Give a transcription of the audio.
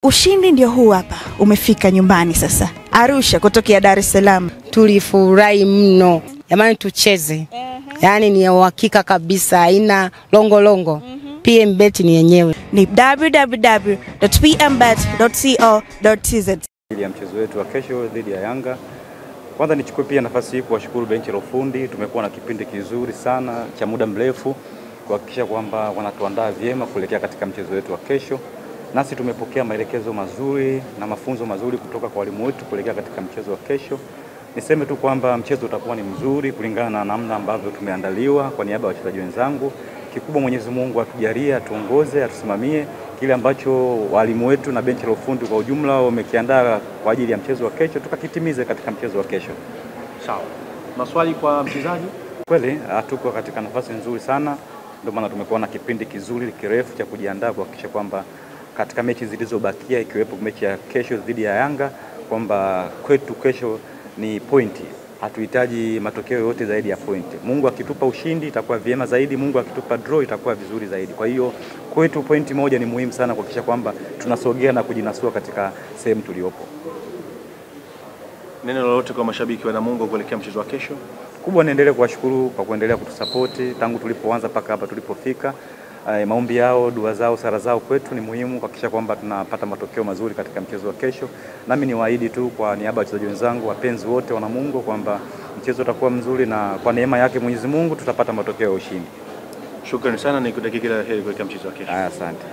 Ushindi ndio huu hapa, umefika nyumbani sasa. Arusha kutokea Dar es Salaam. Tulifurahi mno. Jamani tucheze. Yaani ni uhakika kabisa, haina longo. PMBet ni yenyewe. Ni www.pmbet.co.tz. Ya mchezo wetu wa kesho dhidi ya Yanga. Kwanza nichukue pia nafasi hii kuwashukuru benchi la ufundi. Tumekuwa na kipindi kizuri sana cha muda mrefu kuhakikisha kwamba wanatuandaa vyema kuelekea katika mchezo wetu wa kesho. Nasi tumepokea maelekezo mazuri na mafunzo mazuri kutoka kwa walimu wetu kuelekea katika mchezo wa kesho. Niseme tu kwamba mchezo utakuwa ni mzuri kulingana na namna ambavyo tumeandaliwa. Kwa niaba ya wachezaji wenzangu, kikubwa Mwenyezi Mungu atujalie, atuongoze, atusimamie kile ambacho walimu wetu na benchi la ufundi kwa ujumla wamekiandaa kwa ajili ya mchezo wa kesho, tukakitimize katika mchezo wa kesho. Sawa. Maswali kwa mchezaji? Kweli tuko katika nafasi nzuri sana. Ndio maana tumekuwa na kipindi kizuri kirefu cha kujiandaa kuhakikisha kwamba katika mechi zilizobakia ikiwepo mechi ya kesho dhidi ya Yanga kwamba kwetu kesho ni pointi. Hatuhitaji matokeo yote zaidi ya pointi. Mungu akitupa ushindi itakuwa vyema zaidi, Mungu akitupa draw itakuwa vizuri zaidi. Kwa hiyo kwetu pointi moja ni muhimu sana kuhakikisha kwamba tunasogea na kujinasua katika sehemu tuliyopo. Neno lolote kwa mashabiki wa Namungo kuelekea mchezo wa kesho? Kubwa niendelee kuwashukuru kwa kuendelea kutusapoti tangu tulipoanza mpaka hapa tulipofika. Maombi yao, dua zao, sala zao kwetu ni muhimu kuhakikisha kwamba tunapata matokeo mazuri katika mchezo wa kesho. Nami niwaahidi tu kwa niaba ya wachezaji wenzangu, wapenzi wote wa Namungo kwamba mchezo utakuwa mzuri na kwa neema yake Mwenyezi Mungu tutapata matokeo ya ushindi. Shukrani sana, nikutakia kila la heri kwa mchezo wa kesho. Asante.